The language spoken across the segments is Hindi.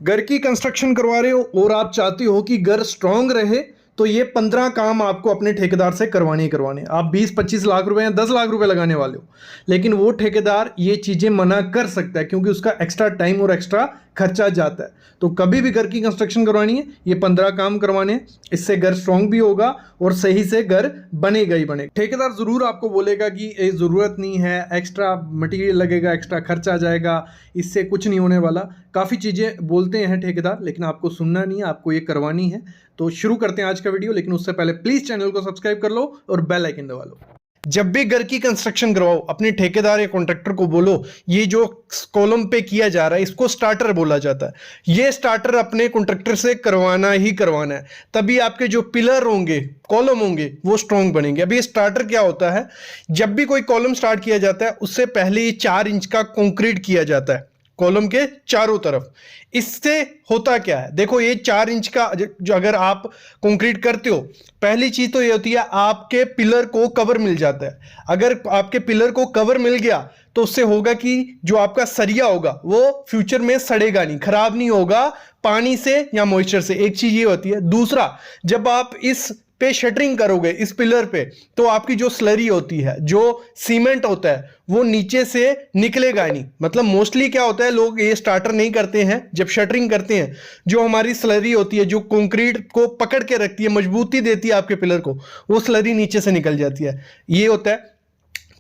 घर की कंस्ट्रक्शन करवा रहे हो और आप चाहते हो कि घर स्ट्रांग रहे, तो ये 15 काम आपको अपने ठेकेदार से करवाने ही करवाने। आप 20-25 लाख रुपए या 10 लाख रुपए लगाने वाले हो, लेकिन वो ठेकेदार ये चीज़ें मना कर सकता है क्योंकि उसका एक्स्ट्रा टाइम और एक्स्ट्रा खर्चा जाता है। तो कभी भी घर की कंस्ट्रक्शन करवानी है, ये 15 काम करवाने हैं। इससे घर स्ट्रांग भी होगा और सही से घर बनेगा ही बनेगा। ठेकेदार ज़रूर आपको बोलेगा कि ये ज़रूरत नहीं है, एक्स्ट्रा मटेरियल लगेगा, एक्स्ट्रा खर्चा जाएगा, इससे कुछ नहीं होने वाला। काफ़ी चीज़ें बोलते हैं ठेकेदार, लेकिन आपको सुनना नहीं है, आपको ये करवानी है। तो शुरू करते हैं आज का वीडियो, लेकिन उससे पहले प्लीज़ चैनल को सब्सक्राइब कर लो और बेल आइकन दबा लो। जब भी घर की कंस्ट्रक्शन करवाओ, अपने ठेकेदार या कॉन्ट्रैक्टर को बोलो ये जो कॉलम पे किया जा रहा है इसको स्टार्टर बोला जाता है। ये स्टार्टर अपने कॉन्ट्रैक्टर से करवाना ही करवाना है, तभी आपके जो पिलर होंगे, कॉलम होंगे, वो स्ट्रॉन्ग बनेंगे। अभी स्टार्टर क्या होता है, जब भी कोई कॉलम स्टार्ट किया जाता है उससे पहले ये 4 इंच का कंक्रीट किया जाता है कॉलम के चारों तरफ। इससे होता क्या है, देखो ये 4 इंच का जो अगर आप कंक्रीट करते हो, पहली चीज तो ये होती है आपके पिलर को कवर मिल जाता है। अगर आपके पिलर को कवर मिल गया तो उससे होगा कि जो आपका सरिया होगा वो फ्यूचर में सड़ेगा नहीं, खराब नहीं होगा पानी से या मॉइस्चर से। एक चीज ये होती है। दूसरा, जब आप इस पे शटरिंग करोगे इस पिलर पे, तो आपकी जो स्लरी होती है, जो सीमेंट होता है, वो नीचे से निकलेगा नहीं। मतलब मोस्टली क्या होता है, लोग ये स्टार्टर नहीं करते हैं, जब शटरिंग करते हैं जो हमारी स्लरी होती है, जो कंक्रीट को पकड़ के रखती है, मजबूती देती है आपके पिलर को, वो स्लरी नीचे से निकल जाती है। ये होता है।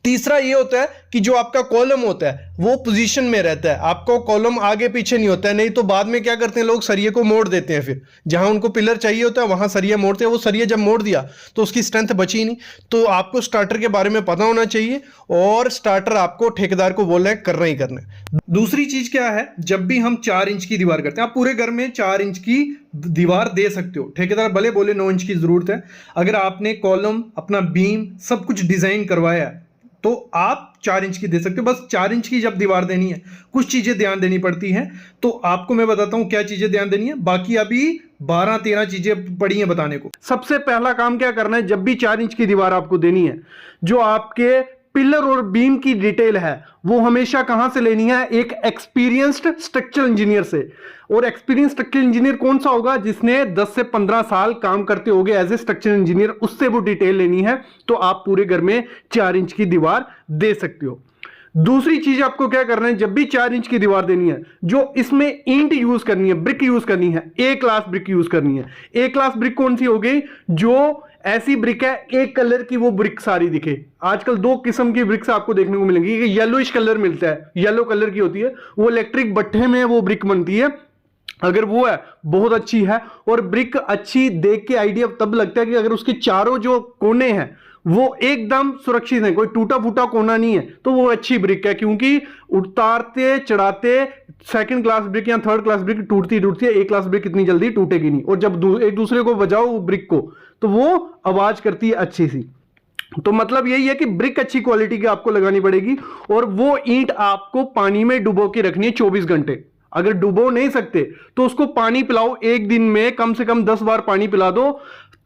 तीसरा ये होता है कि जो आपका कॉलम होता है वो पोजीशन में रहता है, आपका कॉलम आगे पीछे नहीं होता है। नहीं तो बाद में क्या करते हैं लोग, सरिये को मोड़ देते हैं, फिर जहां उनको पिलर चाहिए होता है वहां सरिया मोड़ते हैं। वो सरिया जब मोड़ दिया तो उसकी स्ट्रेंथ बची नहीं। तो आपको स्टार्टर के बारे में पता होना चाहिए और स्टार्टर आपको ठेकेदार को बोलना है, करना ही करना है। दूसरी चीज क्या है, जब भी हम 4 इंच की दीवार करते हैं, आप पूरे घर में 4 इंच की दीवार दे सकते हो। ठेकेदार भले बोले 9 इंच की जरूरत है, अगर आपने कॉलम, अपना बीम सब कुछ डिजाइन करवाया है तो आप 4 इंच की दे सकते हो। बस 4 इंच की जब दीवार देनी है, कुछ चीजें ध्यान देनी पड़ती हैं, तो आपको मैं बताता हूं क्या चीजें ध्यान देनी है। बाकी अभी 12-13 चीजें पड़ी हैं बताने को। सबसे पहला काम क्या करना है, जब भी 4 इंच की दीवार आपको देनी है, जो आपके पिलर और बीम की डिटेल है वो हमेशा कहां से लेनी है, एक एक्सपीरियंस्ड स्ट्रक्चरल इंजीनियर से। और एक्सपीरियंस स्ट्रक्चरल इंजीनियर कौन सा होगा, जिसने 10 से 15 साल काम करते होंगे एज ए स्ट्रक्चरल इंजीनियर, उससे वो डिटेल लेनी है। तो आप पूरे घर में 4 इंच की दीवार दे सकते हो। दूसरी चीज आपको क्या करना है, जब भी 4 इंच की दीवार देनी है, जो इसमें ईंट यूज करनी है, ब्रिक यूज करनी है, ए क्लास ब्रिक यूज करनी है। ए क्लास ब्रिक कौन सी हो गई, जो ऐसी ब्रिक है एक कलर की वो ब्रिक सारी दिखे। आजकल 2 किस्म की ब्रिक्स आपको देखने को मिलेंगी। येलोइश कलर मिलता है, येलो कलर की होती है, वो इलेक्ट्रिक भट्ठे में वो ब्रिक बनती है। अगर वो है बहुत अच्छी है। और ब्रिक अच्छी देख के आइडिया तब लगता है कि अगर उसके चारों जो कोने हैं वो एकदम सुरक्षित है, कोई टूटा फूटा कोना नहीं है, तो वो अच्छी ब्रिक है। क्योंकि उतारते चढ़ाते सेकंड क्लास ब्रिक या थर्ड क्लास ब्रिक टूटती है, ए क्लास ब्रिक इतनी जल्दी टूटेगी नहीं। और जब एक दूसरे को बजाओ ब्रिक को, तो वो आवाज करती है अच्छी सी। तो मतलब यही है कि ब्रिक अच्छी क्वालिटी की आपको लगानी पड़ेगी। और वो ईंट आपको पानी में डुबो के रखनी है 24 घंटे। अगर डुबो नहीं सकते तो उसको पानी पिलाओ, एक दिन में कम से कम 10 बार पानी पिला दो,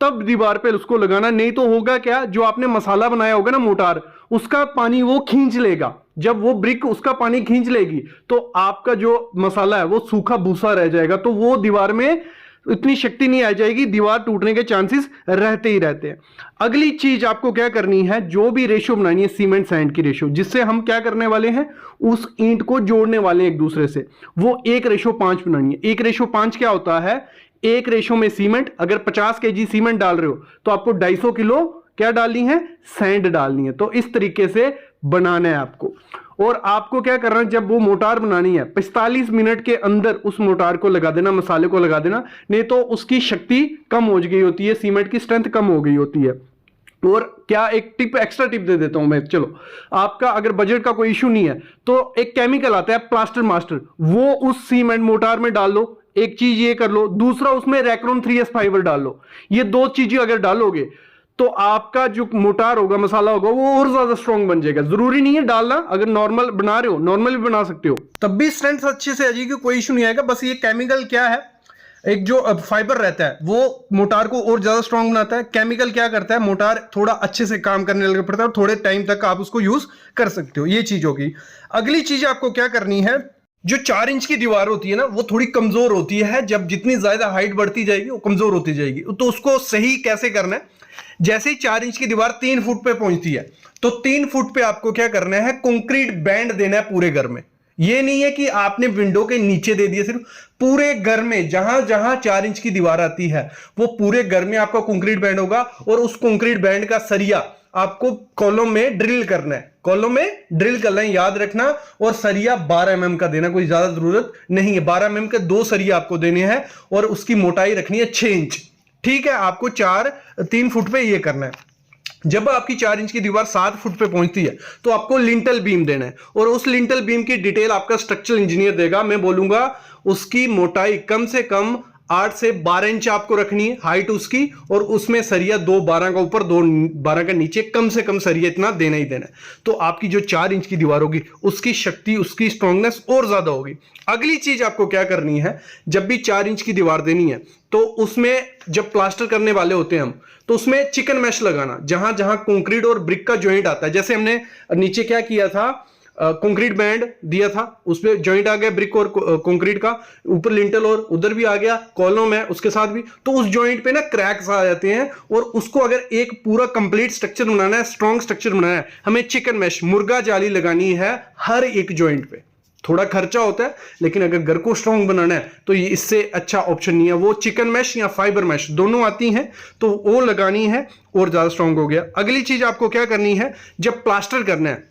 तब दीवार पे उसको लगाना। नहीं तो होगा क्या, जो आपने मसाला बनाया होगा ना मोटार, उसका पानी वो खींच लेगा। जब वो ब्रिक उसका पानी खींच लेगी तो आपका जो मसाला है वो सूखा भूसा रह जाएगा। तो वो दीवार में इतनी शक्ति नहीं आ जाएगी, दीवार टूटने के चांसेस रहते ही रहते हैं। अगली चीज आपको क्या करनी है, जो भी रेशियो बनानी है सीमेंट सैंड की रेशियो, जिससे हम क्या करने वाले हैं, उस ईंट को जोड़ने वाले हैं एक दूसरे से, वो 1:5 बनानी है। 1:5 क्या होता है, एक रेशियो में सीमेंट, अगर 50 kg सीमेंट डाल रहे हो तो आपको 250 किलो क्या डालनी है, सैंड डालनी है। तो इस तरीके से बनाना है आपको। और आपको क्या करना है, जब वो मोटार बनानी है 45 मिनट के अंदर उस मोटार को लगा देना, मसाले को लगा देना, नहीं तो उसकी शक्ति कम हो गई होती है, सीमेंट की स्ट्रेंथ कम हो गई होती है। और क्या एक टिप, एक्स्ट्रा टिप दे देता हूं मैं, चलो आपका अगर बजट का कोई इशू नहीं है तो एक केमिकल आता है प्लास्टर मास्टर, वो उस सीमेंट मोटार में डाल लो। एक चीज ये कर लो, दूसरा उसमें रैक्रोन 3S फाइबर डाल लो। ये 2 चीजें अगर डालोगे तो आपका जो मोटार होगा, मसाला होगा, वो और ज्यादा स्ट्रांग बन जाएगा। जरूरी नहीं है डालना, अगर नॉर्मल बना रहे हो नॉर्मल भी बना सकते हो, तब भी स्ट्रेंथ अच्छे से आ जाएगी, कोई इशू नहीं आएगा। बस ये केमिकल क्या है, एक जो फाइबर रहता है वो मोटार को और ज्यादा स्ट्रांग बनाता है। केमिकल क्या करता है, मोटार थोड़ा अच्छे से काम करने लग पड़ता है और थोड़े टाइम तक आप उसको यूज कर सकते हो। ये चीज होगी। अगली चीज आपको क्या करनी है, जो 4 इंच की दीवार होती है ना, वो थोड़ी कमजोर होती है। जब जितनी ज्यादा हाइट बढ़ती जाएगी वो कमजोर होती जाएगी। तो उसको सही कैसे करना है, जैसे ही 4 इंच की दीवार 3 फुट पे पहुंचती है तो 3 फुट पे आपको क्या करना है, कंक्रीट बैंड देना है पूरे घर में। ये नहीं है कि आपने विंडो के नीचे दे दिया, सिर्फ पूरे घर में जहां जहां 4 इंच की दीवार आती है वो पूरे घर में आपका कंक्रीट बैंड होगा। और उस कंक्रीट बैंड का सरिया आपको कॉलम में ड्रिल करना है, कॉलम में ड्रिल करना है, याद रखना। और सरिया 12 mm का देना, कोई ज्यादा जरूरत नहीं है। 12 mm के 2 सरिया आपको देने हैं और उसकी मोटाई रखनी है 6 इंच। ठीक है, आपको 3 फुट पे ये करना है। जब आपकी 4 इंच की दीवार 7 फुट पे पहुंचती है तो आपको लिंटल बीम देना है। और उस लिंटल बीम की डिटेल आपका स्ट्रक्चरल इंजीनियर देगा। मैं बोलूंगा उसकी मोटाई कम से कम 8 से 12 इंच आपको रखनी है, हाइट उसकी। और उसमें सरिया 2 12 का ऊपर, 2 12 का नीचे, कम से कम सरिया इतना देना ही देना है। तो आपकी जो 4 इंच की दीवार होगी उसकी शक्ति, उसकी स्ट्रांगनेस और ज्यादा होगी। अगली चीज आपको क्या करनी है, जब भी 4 इंच की दीवार देनी है तो उसमें जब प्लास्टर करने वाले होते हैं हम, तो उसमें चिकन मैश लगाना। जहां जहां कंक्रीट और ब्रिक का जॉइंट आता है, जैसे हमने नीचे क्या किया था, कंक्रीट बैंड दिया था, उसमें जॉइंट आ गया ब्रिक और कंक्रीट का, ऊपर लिंटल और उधर भी आ गया, कॉलम है उसके साथ भी। तो उस जॉइंट पे ना क्रैक्स आ जाते हैं। और उसको अगर एक पूरा कंप्लीट स्ट्रक्चर बनाना है, स्ट्रॉन्ग स्ट्रक्चर बनाना है, हमें चिकन मैश, मुर्गा जाली लगानी है हर एक जॉइंट पे। थोड़ा खर्चा होता है, लेकिन अगर घर को स्ट्रॉन्ग बनाना है तो ये इससे अच्छा ऑप्शन नहीं है। वो चिकन मैश या फाइबर मैश दोनों आती हैं, तो वो लगानी है और ज्यादा स्ट्रॉन्ग हो गया। अगली चीज आपको क्या करनी है, जब प्लास्टर करना है,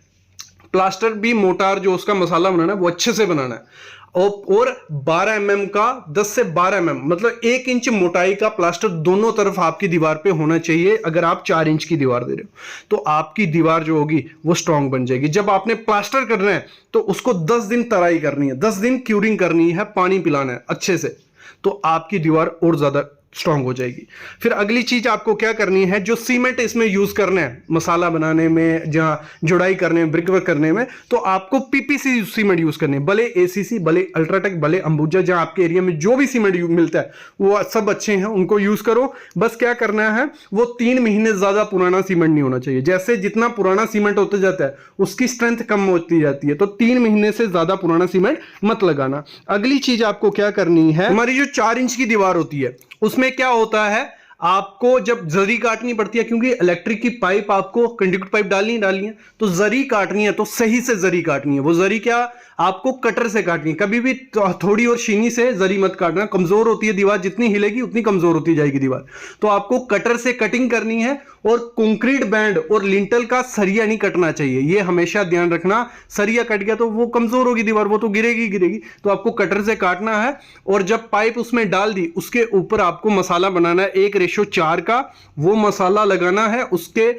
प्लास्टर भी मोटार जो उसका मसाला बनाना है वो अच्छे से बनाना है। और 12 mm का, 10 से 12 mm मतलब 1 इंच मोटाई का प्लास्टर दोनों तरफ आपकी दीवार पे होना चाहिए। अगर आप 4 इंच की दीवार दे रहे हो तो आपकी दीवार जो होगी वो स्ट्रांग बन जाएगी। जब आपने प्लास्टर करना है तो उसको 10 दिन तराई करनी है, 10 दिन क्यूरिंग करनी है, पानी पिलाना है अच्छे से, तो आपकी दीवार और ज्यादा स्ट्रांग हो जाएगी। फिर अगली चीज आपको क्या करनी है, जो सीमेंट इसमें यूज करना है मसाला बनाने में, जहां जुड़ाई करने में, ब्रिक वर्क करने में, तो आपको पीपीसी सीमेंट यूज करने हैं। भले एसीसी, भले अल्ट्राटेक, भले अंबुजा, जहां आपके एरिया में जो भी सीमेंट मिलता है वो सब अच्छे हैं, उनको यूज करो। बस क्या करना है, वो 3 महीने ज्यादा पुराना सीमेंट नहीं होना चाहिए। जैसे जितना पुराना सीमेंट होता जाता है उसकी स्ट्रेंथ कम होती जाती है, तो 3 महीने से ज्यादा पुराना सीमेंट मत लगाना। अगली चीज आपको क्या करनी है, हमारी जो 4 इंच की दीवार होती है उसमें क्या होता है, आपको जब जरी काटनी पड़ती है, क्योंकि इलेक्ट्रिक की पाइप आपको कंडक्टर पाइप डालनी है, तो जरी काटनी है तो सही से जरी काटनी है। वो जरी क्या, आपको कटर से काटनी है। कभी भी थोड़ी और शीनी से जरी मत काटना, कमजोर होती है दीवार, जितनी हिलेगी उतनी कमजोर होती जाएगी दीवार। तो आपको कटर से कटिंग करनी है। और कंक्रीट बैंड और लिंटल का सरिया नहीं कटना चाहिए, ये हमेशा ध्यान रखना। सरिया कट गया तो वो कमजोर होगी दीवार, वो तो गिरेगी गिरेगी। तो आपको कटर से काटना है। और जब पाइप उसमें डाल दी, उसके ऊपर आपको मसाला बनाना है 1:4 का, वो मसाला लगाना है उसके,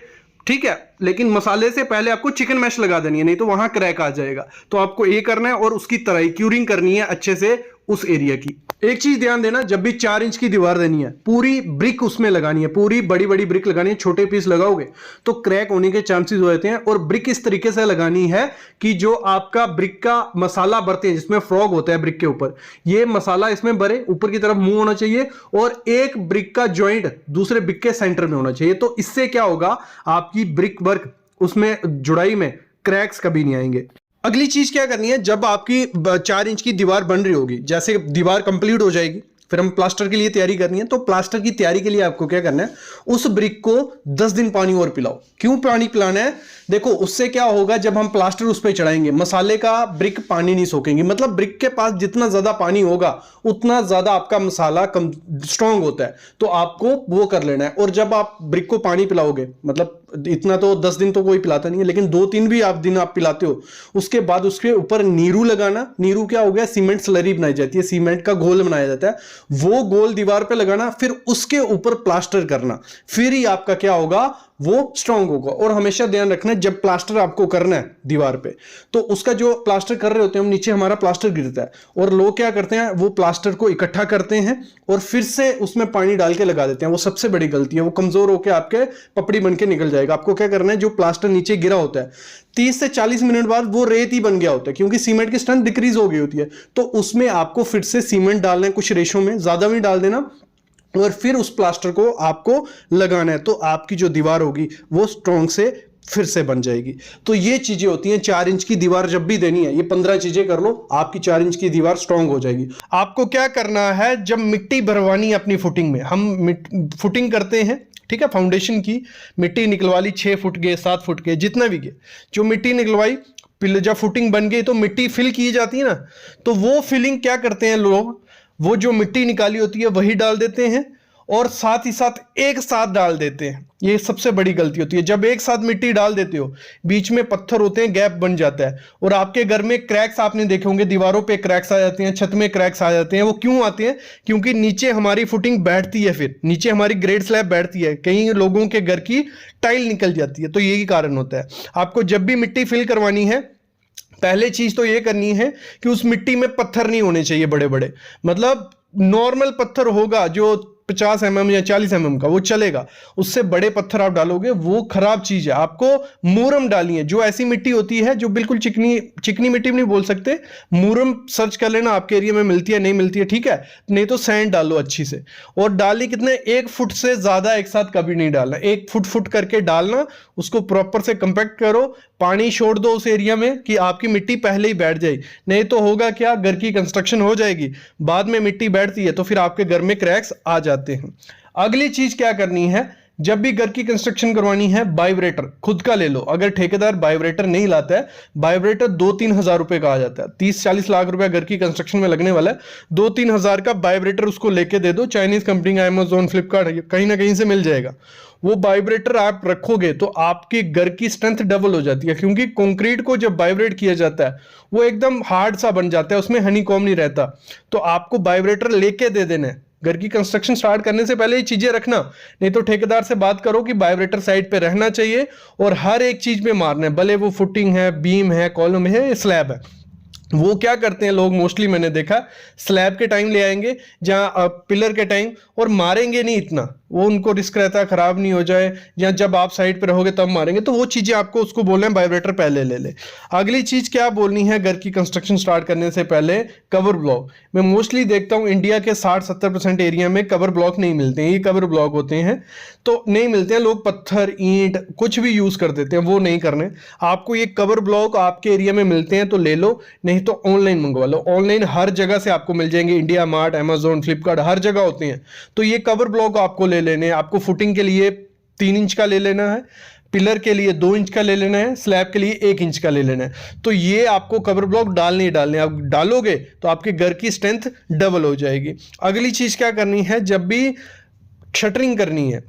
ठीक है। लेकिन मसाले से पहले आपको चिकन मैश लगा देनी है, नहीं तो वहां क्रैक आ जाएगा। तो आपको ये करना है और उसकी तरह क्यूरिंग करनी है अच्छे से उस एरिया की। एक चीज ध्यान देना, जब भी 4 इंच की दीवार देनी है, पूरी ब्रिक उसमें लगानी है, पूरी बड़ी बड़ी ब्रिक लगानी है। छोटे पीस लगाओगे तो क्रैक होने के चांसेस हो जाते हैं। और ब्रिक इस तरीके से लगानी है कि जो आपका ब्रिक का मसाला भरते हैं, जिसमें फ्रॉग होता है ब्रिक के ऊपर, ये मसाला इसमें भरे, ऊपर की तरफ मुंह होना चाहिए। और एक ब्रिक का जॉइंट दूसरे ब्रिक के सेंटर में होना चाहिए। तो इससे क्या होगा, आपकी ब्रिक वर्क उसमें जुड़ाई में क्रैक्स कभी नहीं आएंगे। अगली चीज क्या करनी है, जब आपकी 4 इंच की दीवार बन रही होगी, जैसे दीवार कंप्लीट हो जाएगी, फिर हम प्लास्टर के लिए तैयारी करनी है। तो प्लास्टर की तैयारी के लिए आपको क्या करना है, उस ब्रिक को 10 दिन पानी और पिलाओ। क्यों पानी पिलाना है, देखो उससे क्या होगा, जब हम प्लास्टर उस पर चढ़ाएंगे, मसाले का ब्रिक पानी नहीं सोखेंगे। मतलब ब्रिक के पास जितना ज्यादा पानी होगा उतना ज्यादा आपका मसाला स्ट्रांग होता है। तो आपको वो कर लेना है। और जब आप ब्रिक को पानी पिलाओगे, मतलब इतना तो 10 दिन तो कोई पिलाता नहीं है, लेकिन 2-3 भी दिन आप पिलाते हो, उसके बाद उसके ऊपर नीरू लगाना। नीरू क्या हो गया, सीमेंट स्लरी बनाई जाती है, सीमेंट का घोल बनाया जाता है, वो गोल दीवार पे लगाना, फिर उसके ऊपर प्लास्टर करना। फिर ही आपका क्या होगा, वो स्ट्रांग होगा। और हमेशा ध्यान रखना, जब प्लास्टर आपको करना है दीवार पे, तो उसका जो प्लास्टर कर रहे होते हैं हम, नीचे हमारा प्लास्टर गिरता है, और लोग क्या करते हैं, वो प्लास्टर को इकट्ठा करते हैं और फिर से उसमें पानी डाल के लगा देते हैं। वो सबसे बड़ी गलती है, वो कमजोर होकर आपके पपड़ी बन के निकल जाएगा। आपको क्या करना है, जो प्लास्टर नीचे गिरा होता है, 30 से 40 मिनट बाद वो रेत ही बन गया होता है, क्योंकि सीमेंट की स्ट्रेंथ डिक्रीज हो गई होती है। तो उसमें आपको फिर से सीमेंट डालना है, कुछ रेशो में, ज्यादा भी डाल देना, और फिर उस प्लास्टर को आपको लगाना है। तो आपकी जो दीवार होगी वो स्ट्रॉन्ग से फिर से बन जाएगी। तो ये चीजें होती हैं। 4 इंच की दीवार जब भी देनी है, ये 15 चीजें कर लो, आपकी 4 इंच की दीवार स्ट्रांग हो जाएगी। आपको क्या करना है, जब मिट्टी भरवानी है अपनी फुटिंग में, हम फुटिंग करते हैं, ठीक है, फाउंडेशन की मिट्टी निकलवा ली, 6 फुट के 7 फुट के जितना भी के, जो मिट्टी निकलवाई, जब फुटिंग बन गई तो मिट्टी फिल की जाती है ना, तो वो फिलिंग क्या करते हैं लोग, वो जो मिट्टी निकाली होती है वही डाल देते हैं, और साथ ही साथ एक साथ डाल देते हैं। ये सबसे बड़ी गलती होती है। जब एक साथ मिट्टी डाल देते हो, बीच में पत्थर होते हैं, गैप बन जाता है, और आपके घर में क्रैक्स आपने देखे होंगे, दीवारों पे क्रैक्स आ जाते हैं, छत में क्रैक्स आ जाते हैं। वो क्यों आते हैं? क्योंकि नीचे हमारी फुटिंग बैठती है, फिर नीचे हमारी ग्रेड स्लैब बैठती है, कई लोगों के घर की टाइल निकल जाती है, तो यही कारण होता है। आपको जब भी मिट्टी फिल करवानी है, पहले चीज तो ये करनी है कि उस मिट्टी में पत्थर नहीं होने चाहिए बड़े बड़े, मतलब नॉर्मल पत्थर होगा जो 50 mm या 40 mm का, वो चलेगा। उससे बड़े पत्थर आप डालोगे वो खराब चीज है। आपको मूरम डालनी है, जो ऐसी मिट्टी होती है जो बिल्कुल चिकनी चिकनी मिट्टी भी नहीं बोल सकते, मूरम सर्च कर लेना, आपके एरिया में मिलती है, नहीं मिलती है, ठीक है, नहीं तो सैंड डालो अच्छी से। और डाली कितने, 1 फुट से ज्यादा एक साथ कभी नहीं डालना, 1 फुट फुट करके डालना, उसको प्रॉपर से कंपैक्ट करो, पानी छोड़ दो उस एरिया में कि आपकी मिट्टी पहले ही बैठ जाए। नहीं तो होगा क्या, घर की कंस्ट्रक्शन हो जाएगी, बाद में मिट्टी बैठती है तो फिर आपके घर में क्रैक्स आ जाते हैं। अगली चीज क्या करनी है, जब भी घर की कंस्ट्रक्शन करवानी है, वाइब्रेटर खुद का ले लो। अगर ठेकेदार वाइब्रेटर नहीं लाता है, वाइब्रेटर 2-3 हजार रुपए का आ जाता है, 30-40 लाख रुपए घर की कंस्ट्रक्शन में लगने वाला है, 2-3 हजार का वाइब्रेटर उसको लेके दे दो। चाइनीज कंपनी का, अमेजोन, फ्लिपकार्ट, कहीं ना कहीं से मिल जाएगा। वो वाइब्रेटर आप रखोगे तो आपके घर की स्ट्रेंथ डबल हो जाती है, क्योंकि कंक्रीट को जब वाइब्रेट किया जाता है वो एकदम हार्ड सा बन जाता है, उसमें हनीकॉम्ब नहीं रहता। तो आपको वाइब्रेटर लेके दे देना है। घर की कंस्ट्रक्शन स्टार्ट करने से पहले ये चीजें रखना, नहीं तो ठेकेदार से बात करो कि वाइब्रेटर साइड पे रहना चाहिए और हर एक चीज पे मारना है, भले वो फुटिंग है, बीम है, कॉलम है, स्लैब है। वो क्या करते हैं लोग, मोस्टली मैंने देखा, स्लैब के टाइम ले आएंगे जहां पिलर के टाइम, और मारेंगे नहीं इतना, वो उनको रिस्क रहता है खराब नहीं हो जाए, या जब आप साइड पे रहोगे तब मारेंगे। तो वो चीजें आपको उसको बोलना है वाइब्रेटर पहले ले ले। अगली चीज क्या बोलनी है, घर की कंस्ट्रक्शन स्टार्ट करने से पहले कवर ब्लॉक। मैं मोस्टली देखता हूं इंडिया के 60-70% एरिया में कवर ब्लॉक नहीं मिलते हैं, ये कवर ब्लॉक होते हैं, तो नहीं मिलते हैं, लोग पत्थर, ईंट कुछ भी यूज कर देते हैं, वो नहीं करने। आपको ये कवर ब्लॉक आपके एरिया में मिलते हैं तो ले लो, नहीं तो ऑनलाइन मंगवा लो। ऑनलाइन हर जगह से आपको मिल जाएंगे, इंडिया मार्ट, अमेजोन, फ्लिपकार्ट, हर जगह होते हैं। तो ये कवर ब्लॉक आपको ले लेने। आपको फुटिंग के लिए 3 इंच का ले लेना है, पिलर के लिए 2 इंच का ले लेना है, स्लैब के लिए 1 इंच का ले लेना है। तो ये आपको कवर ब्लॉक डालने ही डालने, आप डालोगे तो आपके घर की स्ट्रेंथ डबल हो जाएगी। अगली चीज क्या करनी है, जब भी शटरिंग करनी है,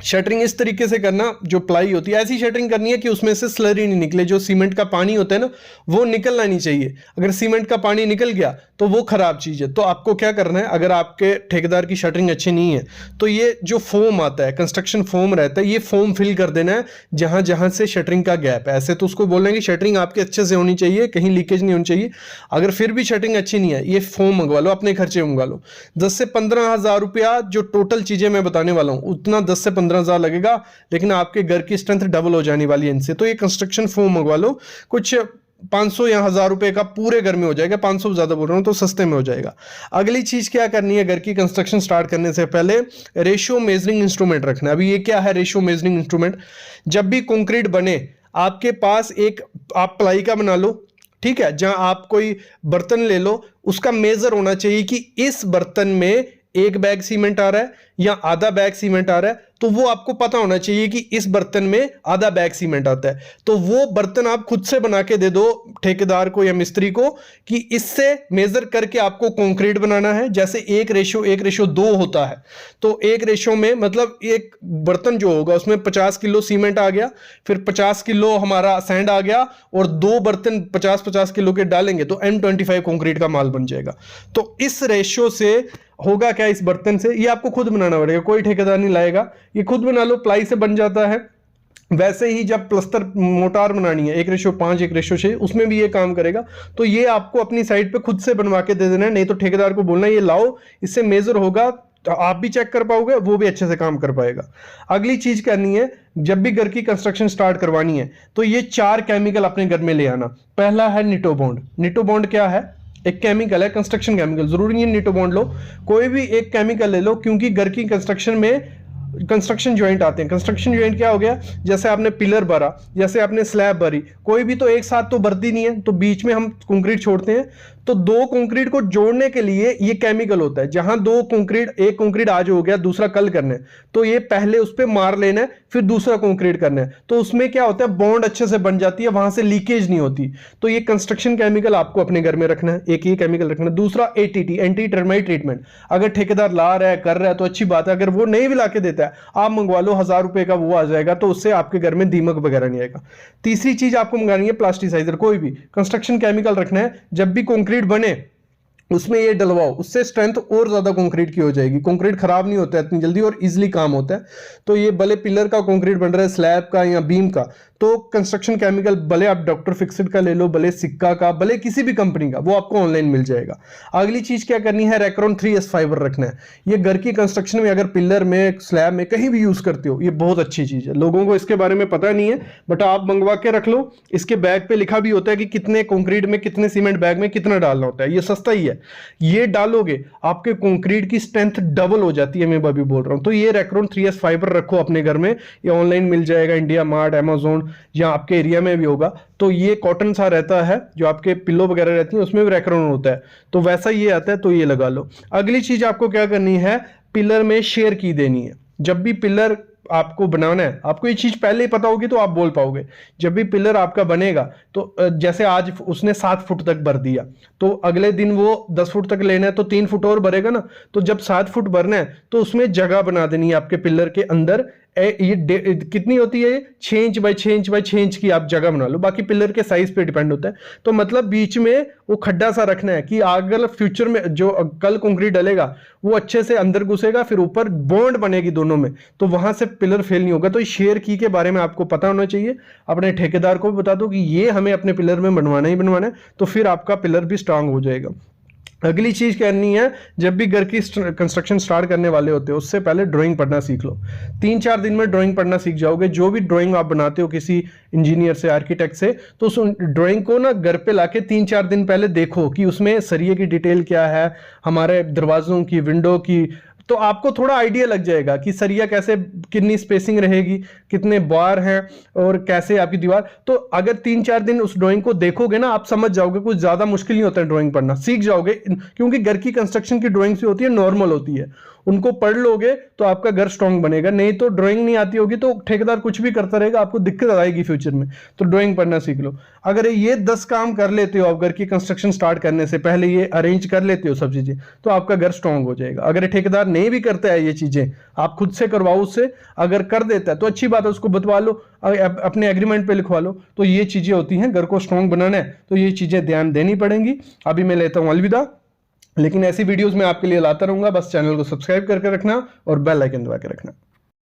शटरिंग इस तरीके से करना, जो प्लाई होती है ऐसी शटरिंग करनी है कि उसमें से स्लरी नहीं निकले। जो सीमेंट का पानी होता है ना, वो निकलना नहीं चाहिए। अगर सीमेंट का पानी निकल गया तो वो खराब चीज है। तो आपको क्या करना है, अगर आपके ठेकेदार की शटरिंग अच्छी नहीं है तो ये जो फोम आता है, कंस्ट्रक्शन फोम रहता है, ये फोम फिल कर देना है जहां जहां से शटरिंग का गैप है। ऐसे तो उसको बोलना है कि शटरिंग आपके अच्छे से होनी चाहिए, कहीं लीकेज नहीं होनी चाहिए। अगर फिर भी शटरिंग अच्छी नहीं है, ये फोम मंगवा लो, अपने खर्चे मंगवा लो। 10 से 15 हजार रुपया जो टोटल चीजें मैं बताने वाला हूं, उतना 10 से 15 हजार लगेगा, लेकिन आपके घर की स्ट्रेंथ डबल हो जाने वाली है इनसे। तो ये कंस्ट्रक्शन फोम मंगवा लो, कुछ 500 या 1000 रुपए का पूरे घर में हो जाएगा। 500 ज्यादा बोल रहा हूं तो सस्ते में हो जाएगा। अगली चीज क्या करनी है, घर की कंस्ट्रक्शन स्टार्ट करने से पहले रेशियो मेजरिंग इंस्ट्रूमेंट रखना। अभी ये क्या है रेशियो मेजरिंग इंस्ट्रूमेंट, जब भी कंक्रीट बने आपके पास एक, आप प्लाई का बना लो, ठीक है, जहां आप कोई बर्तन ले लो, उसका मेजर होना चाहिए कि इस बर्तन में 1 बैग सीमेंट आ रहा है या आधा बैग सीमेंट आ रहा है। तो वो आपको पता होना चाहिए कि इस बर्तन में आधा बैग सीमेंट आता है। तो वो बर्तन आप खुद से बना के दे दो ठेकेदार को या मिस्त्री को कि इससे मेजर करके आपको कंक्रीट बनाना है। जैसे 1:1:2 होता है, तो 1 रेशो में मतलब एक बर्तन जो होगा उसमें 50 किलो सीमेंट आ गया, फिर 50 किलो हमारा सैंड आ गया, और 2 बर्तन 50-50 किलो के डालेंगे तो M25 कंक्रीट का माल बन जाएगा। तो इस रेशो से होगा क्या, इस बर्तन से, ये आपको खुद बनाना पड़ेगा, कोई ठेकेदार नहीं लाएगा, ये खुद बना लो, प्लाई से बन जाता है। वैसे ही जब प्लस्तर मोटार बनानी है 1:5 1:6, उसमें भी ये काम करेगा। तो ये आपको अपनी साइड पे खुद से बनवा के दे देना है, नहीं तो ठेकेदार को बोलना ये लाओ, इससे मेजर होगा, तो आप भी चेक कर पाओगे, वो भी अच्छे से काम कर पाएगा। अगली चीज करनी है, जब भी घर की कंस्ट्रक्शन स्टार्ट करवानी है तो ये 4 केमिकल अपने घर में ले आना। पहला है निटोबॉन्ड। निटोबॉन्ड क्या है, एक केमिकल है, कंस्ट्रक्शन केमिकल। जरूरी नहीं है निटोबॉन्ड लो, कोई भी एक केमिकल ले लो, क्योंकि घर की कंस्ट्रक्शन में कंस्ट्रक्शन जॉइंट आते हैं। कंस्ट्रक्शन जॉइंट क्या हो गया, जैसे आपने पिलर भरा, जैसे आपने स्लैब भरी, कोई भी तो एक साथ तो भरती नहीं है, तो बीच में हम कंक्रीट छोड़ते हैं। तो दो कंक्रीट को जोड़ने के लिए ये केमिकल होता है, जहां दो कंक्रीट, एक कंक्रीट आज हो गया, दूसरा कल करना है, तो ये पहले उस पर मार लेना है, फिर दूसरा कंक्रीट करना है, तो उसमें क्या होता है, बॉन्ड अच्छे से बन जाती है, वहां से लीकेज नहीं होती। तो ये कंस्ट्रक्शन केमिकल आपको अपने घर में रखना है, एक ही केमिकल रखना है। दूसरा एटीटी, एंटी टर्माइट ट्रीटमेंट, अगर ठेकेदार ला रहा है, कर रहा है तो अच्छी बात है, अगर वो नहीं भी ला के देता है, आप मंगवा लो, 1000 रुपए का वो आ जाएगा, तो उससे आपके घर में दीमक वगैरह नहीं आएगा। तीसरी चीज आपको मंगानी है प्लास्टिसाइजर, कोई भी कंस्ट्रक्शन केमिकल रखना है, जब भी कंक्रीट बने उसमें ये डलवाओ, उससे स्ट्रेंथ और ज्यादा कंक्रीट की हो जाएगी। कंक्रीट खराब नहीं होता है इतनी जल्दी और इजीली काम होता है। तो ये भले पिलर का कंक्रीट बन रहा है, स्लैब का या बीम का, तो कंस्ट्रक्शन केमिकल भले आप डॉक्टर फिक्सिड का ले लो, भले सिक्का का, भले किसी भी कंपनी का, वो आपको ऑनलाइन मिल जाएगा। अगली चीज क्या करनी है, रेक्रोन 3S फाइबर रखना है। ये घर की कंस्ट्रक्शन में अगर पिलर में, स्लैब में, कहीं भी यूज करते हो, ये बहुत अच्छी चीज है। लोगों को इसके बारे में पता नहीं है, बट आप मंगवा के रख लो। इसके बैग पे लिखा भी होता है कि कितने कंक्रीट में, कितने सीमेंट बैग में कितना डालना होता है। ये सस्ता ही है, ये डालोगे आपके कंक्रीट की स्ट्रेंथ डबल हो जाती है, मैं अभी बोल रहा हूं। तो ये रेक्रोन 3S फाइबर रखो अपने घर में, ये ऑनलाइन मिल जाएगा, इंडिया मार्ट, अमेजोन, या आपके एरिया में भी होगा। तो ये कॉटन सा रहता है, जो आपके पिल्लो वगैरह रहती है उसमें भी रेक्रोन होता है, तो वैसा ये आता है, तो ये लगा लो। अगली चीज आपको क्या करनी है, पिलर में शेयर की देनी है। जब भी पिलर आपको बनाना है, आपको ये चीज पहले ही पता होगी तो आप बोल पाओगे। जब भी पिलर आपका बनेगा, तो जैसे आज उसने 7 फुट तक भर दिया, तो अगले दिन वो 10 फुट तक लेना है, तो 3 फुट और भरेगा ना। तो जब 7 फुट भरना है, तो उसमें जगह बना देनी है आपके पिलर के अंदर। ये कितनी होती है, 6 inch by 6 inch by 6 inch की आप जगह बना लो, बाकी पिलर के साइज पे डिपेंड होता है। तो मतलब बीच में वो खड्डा सा रखना है कि अगर फ्यूचर में जो कल कंक्रीट डलेगा, वो अच्छे से अंदर घुसेगा, फिर ऊपर बॉन्ड बनेगी दोनों में, तो वहां से पिलर फेल नहीं होगा। तो शेयर की के बारे में आपको पता होना चाहिए। अपने ठेकेदार को भी बता दो कि ये हमें अपने पिलर में बनवाना ही बनवाना है, तो फिर आपका पिलर भी स्ट्रांग हो जाएगा। अगली चीज करनी है, जब भी घर की कंस्ट्रक्शन स्टार्ट करने वाले होते हो, उससे पहले ड्राइंग पढ़ना सीख लो। 3-4 दिन में ड्राइंग पढ़ना सीख जाओगे। जो भी ड्राइंग आप बनाते हो किसी इंजीनियर से, आर्किटेक्ट से, तो उस ड्राइंग को ना घर पे लाके 3-4 दिन पहले देखो कि उसमें सरिये की डिटेल क्या है, हमारे दरवाजों की, विंडो की, तो आपको थोड़ा आइडिया लग जाएगा कि सरिया कैसे, कितनी स्पेसिंग रहेगी, कितने बार हैं, और कैसे आपकी दीवार। तो अगर 3-4 दिन उस ड्राइंग को देखोगे ना, आप समझ जाओगे। कुछ ज्यादा मुश्किल नहीं होता है ड्राइंग पढ़ना, सीख जाओगे। क्योंकि घर की कंस्ट्रक्शन की ड्राइंग से होती है, नॉर्मल होती है, उनको पढ़ लोगे तो आपका घर स्ट्रांग बनेगा। नहीं तो ड्राइंग नहीं आती होगी तो ठेकेदार कुछ भी करता रहेगा, आपको दिक्कत आएगी फ्यूचर में। तो ड्राइंग पढ़ना सीख लो। अगर ये 10 काम कर लेते हो आप घर की कंस्ट्रक्शन स्टार्ट करने से पहले, ये अरेंज कर लेते हो सब चीजें, तो आपका घर स्ट्रांग हो जाएगा। अगर ठेकेदार नहीं भी करता है ये चीजें, आप खुद से करवाओ उससे। अगर कर देता है तो अच्छी बात है, उसको बतवा लो, अपने एग्रीमेंट पे लिखवा लो। तो ये चीजें होती हैं, घर को स्ट्रांग बनाना है तो ये चीजें ध्यान देनी पड़ेंगी। अभी मैं लेता हूं अलविदा, लेकिन ऐसी वीडियोस मैं आपके लिए लाता रहूंगा। बस चैनल को सब्सक्राइब करके रखना और बेल आइकन दबा के रखना।